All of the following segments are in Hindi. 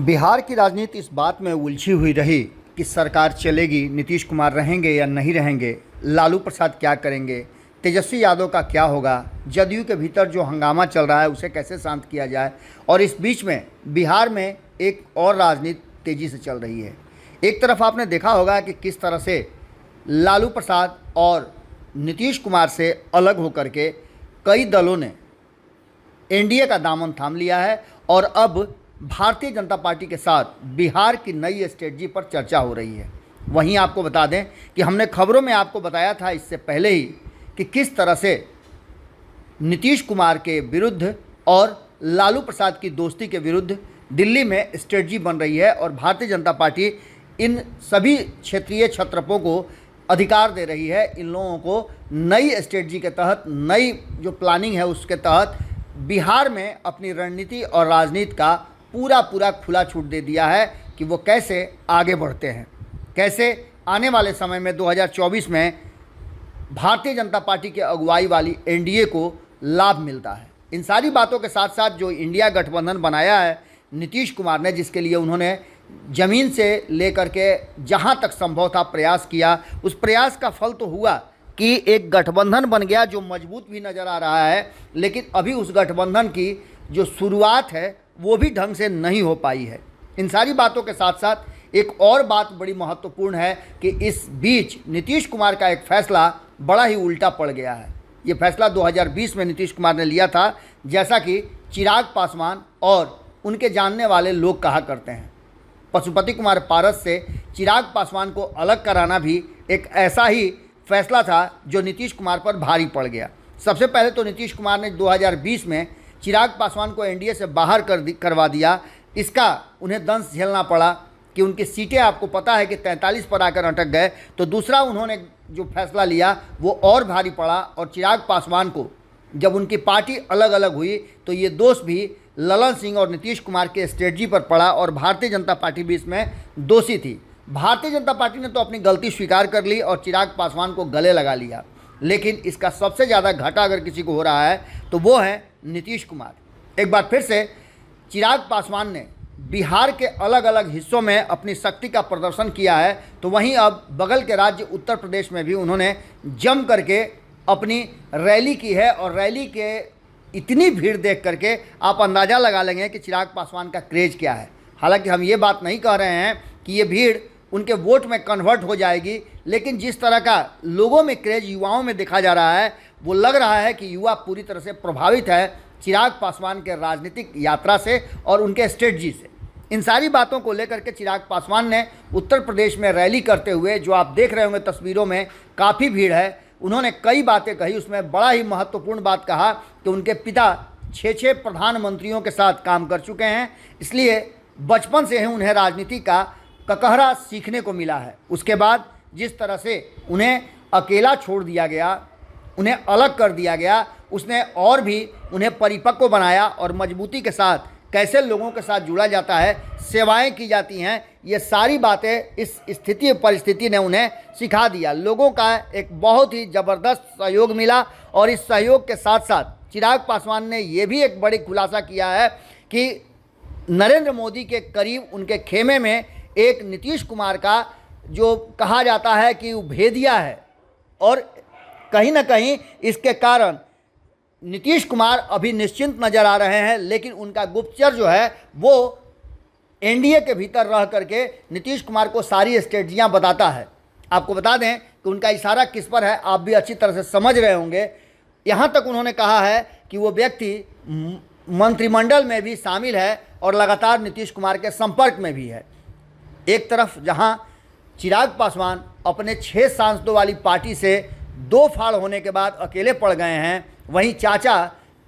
बिहार की राजनीति इस बात में उलझी हुई रही कि सरकार चलेगी, नीतीश कुमार रहेंगे या नहीं रहेंगे, लालू प्रसाद क्या करेंगे, तेजस्वी यादव का क्या होगा, जदयू के भीतर जो हंगामा चल रहा है उसे कैसे शांत किया जाए। और इस बीच में बिहार में एक और राजनीति तेज़ी से चल रही है। एक तरफ आपने देखा होगा कि किस तरह से लालू प्रसाद और नीतीश कुमार से अलग होकर के कई दलों ने एनडीए का दामन थाम लिया है और अब भारतीय जनता पार्टी के साथ बिहार की नई स्ट्रेटजी पर चर्चा हो रही है। वहीं आपको बता दें कि हमने खबरों में आपको बताया था इससे पहले ही कि किस तरह से नीतीश कुमार के विरुद्ध और लालू प्रसाद की दोस्ती के विरुद्ध दिल्ली में स्ट्रेटजी बन रही है और भारतीय जनता पार्टी इन सभी क्षेत्रीय छत्रपों को अधिकार दे रही है। इन लोगों को नई स्ट्रेटजी के तहत, नई जो प्लानिंग है उसके तहत बिहार में अपनी रणनीति और राजनीति का पूरा खुला छूट दे दिया है कि वो कैसे आगे बढ़ते हैं, कैसे आने वाले समय में 2024 में भारतीय जनता पार्टी के अगुवाई वाली एनडीए को लाभ मिलता है। इन सारी बातों के साथ साथ जो इंडिया गठबंधन बनाया है नीतीश कुमार ने, जिसके लिए उन्होंने ज़मीन से लेकर के जहां तक संभव था प्रयास किया, उस प्रयास का फल तो हुआ कि एक गठबंधन बन गया जो मजबूत भी नज़र आ रहा है। लेकिन अभी उस गठबंधन की जो शुरुआत है वो भी ढंग से नहीं हो पाई है। इन सारी बातों के साथ साथ एक और बात बड़ी महत्वपूर्ण है कि इस बीच नीतीश कुमार का एक फैसला बड़ा ही उल्टा पड़ गया है। ये फैसला 2020 में नीतीश कुमार ने लिया था, जैसा कि चिराग पासवान और उनके जानने वाले लोग कहा करते हैं। पशुपति कुमार पारस से चिराग पासवान को अलग कराना भी एक ऐसा ही फैसला था जो नीतीश कुमार पर भारी पड़ गया। सबसे पहले तो नीतीश कुमार ने 2020 में चिराग पासवान को एनडीए से बाहर करवा दिया। इसका उन्हें दंश झेलना पड़ा कि उनकी सीटें, आपको पता है कि 43 पर आकर अटक गए। तो दूसरा उन्होंने जो फैसला लिया वो और भारी पड़ा और चिराग पासवान को जब उनकी पार्टी अलग अलग हुई तो ये दोष भी ललन सिंह और नीतीश कुमार के स्ट्रेटजी पर पड़ा और भारतीय जनता पार्टी भी इसमें दोषी थी। भारतीय जनता पार्टी ने तो अपनी गलती स्वीकार कर ली और चिराग पासवान को गले लगा लिया। लेकिन इसका सबसे ज़्यादा घाटा अगर किसी को हो रहा है तो वो है नीतीश कुमार। एक बार फिर से चिराग पासवान ने बिहार के अलग अलग हिस्सों में अपनी शक्ति का प्रदर्शन किया है, तो वहीं अब बगल के राज्य उत्तर प्रदेश में भी उन्होंने जम करके अपनी रैली की है। और रैली के इतनी भीड़ देख करके आप अंदाज़ा लगा लेंगे कि चिराग पासवान का क्रेज़ क्या है। हालांकि हम ये बात नहीं कह रहे हैं कि ये भीड़ उनके वोट में कन्वर्ट हो जाएगी, लेकिन जिस तरह का लोगों में क्रेज़ युवाओं में देखा जा रहा है वो लग रहा है कि युवा पूरी तरह से प्रभावित है चिराग पासवान के राजनीतिक यात्रा से और उनके स्ट्रेटजी से। इन सारी बातों को लेकर के चिराग पासवान ने उत्तर प्रदेश में रैली करते हुए, जो आप देख रहे होंगे तस्वीरों में, काफ़ी भीड़ है, उन्होंने कई बातें कही। उसमें बड़ा ही महत्वपूर्ण बात कहा कि उनके पिता 6 प्रधानमंत्रियों के साथ काम कर चुके हैं, इसलिए बचपन से ही उन्हें राजनीति का ककहरा सीखने को मिला है। उसके बाद जिस तरह से उन्हें अकेला छोड़ दिया गया, उन्हें अलग कर दिया गया, उसने और भी उन्हें परिपक्व बनाया और मजबूती के साथ कैसे लोगों के साथ जुड़ा जाता है, सेवाएं की जाती हैं, ये सारी बातें इस स्थिति परिस्थिति ने उन्हें सिखा दिया। लोगों का एक बहुत ही ज़बरदस्त सहयोग मिला और इस सहयोग के साथ साथ चिराग पासवान ने ये भी एक बड़ी खुलासा किया है कि नरेंद्र मोदी के करीब उनके खेमे में एक नीतीश कुमार का जो कहा जाता है कि वो भेदिया है और कहीं ना कहीं इसके कारण नीतीश कुमार अभी निश्चिंत नज़र आ रहे हैं। लेकिन उनका गुप्तचर जो है वो एनडीए के भीतर रह करके नीतीश कुमार को सारी स्ट्रेटजियां बताता है। आपको बता दें कि उनका इशारा किस पर है, आप भी अच्छी तरह से समझ रहे होंगे। यहाँ तक उन्होंने कहा है कि वो व्यक्ति मंत्रिमंडल में भी शामिल है और लगातार नीतीश कुमार के संपर्क में भी है। एक तरफ जहाँ चिराग पासवान अपने 6 सांसदों वाली पार्टी से 2 फाड़ होने के बाद अकेले पड़ गए हैं, वहीं चाचा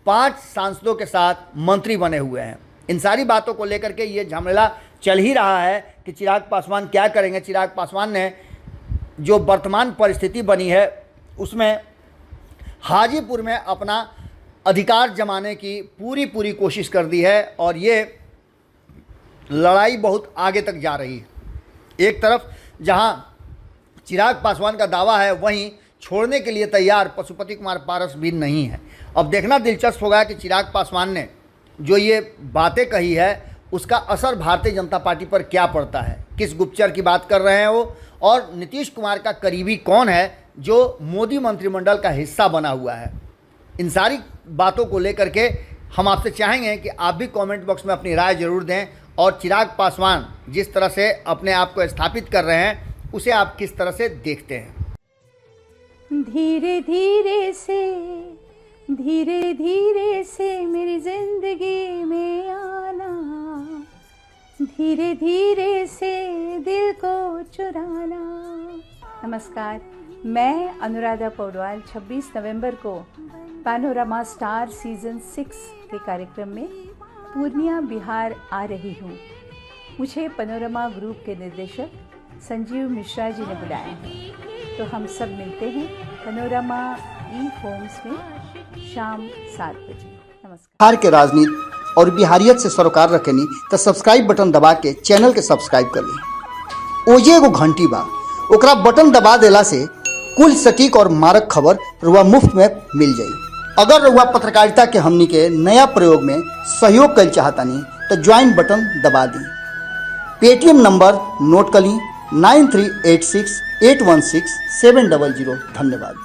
5 सांसदों के साथ मंत्री बने हुए हैं। इन सारी बातों को लेकर के ये झमेला चल ही रहा है कि चिराग पासवान क्या करेंगे। चिराग पासवान ने जो वर्तमान परिस्थिति बनी है उसमें हाजीपुर में अपना अधिकार जमाने की पूरी कोशिश कर दी है और ये लड़ाई बहुत आगे तक जा रही है। एक तरफ जहां चिराग पासवान का दावा है, वहीं छोड़ने के लिए तैयार पशुपति कुमार पारस भी नहीं है। अब देखना दिलचस्प होगा कि चिराग पासवान ने जो ये बातें कही है उसका असर भारतीय जनता पार्टी पर क्या पड़ता है, किस गुप्तचर की बात कर रहे हैं वो, और नीतीश कुमार का करीबी कौन है जो मोदी मंत्रिमंडल का हिस्सा बना हुआ है। इन सारी बातों को लेकर के हम आपसे चाहेंगे कि आप भी कमेंट बॉक्स में अपनी राय जरूर दें, और चिराग पासवान जिस तरह से अपने आप को स्थापित कर रहे हैं उसे आप किस तरह से देखते हैं। धीरे धीरे से मेरी जिंदगी में आना, धीरे धीरे से दिल को चुराना। नमस्कार, मैं अनुराधा पौडवाल 26 नवंबर को पैनोरमा स्टार सीजन 6 के कार्यक्रम में पूर्णिया बिहार आ रही हूँ। मुझे पैनोरमा ग्रुप के निर्देशक संजीव मिश्रा जी ने बुलाया है, तो हम सब मिलते हैं पैनोरमा ई होम्स में शाम 7 बजे। नमस्कार। बिहार के राजनीति और बिहारियत से सरोकार रखेनी तो सब्सक्राइब बटन दबा के चैनल के सब्सक्राइब कर ली। ओजे एगो घंटी बा, ओकरा बटन दबा देला से कुल सटीक और मारक खबर रुआ मुफ्त में मिल जाई। अगर रुआ पत्रकारिता के हमनी के नया प्रयोग में सहयोग कर चाहतानी तो ज्वाइन बटन दबा दी। पेटीएम नंबर नोट कर ली 9386816700। धन्यवाद।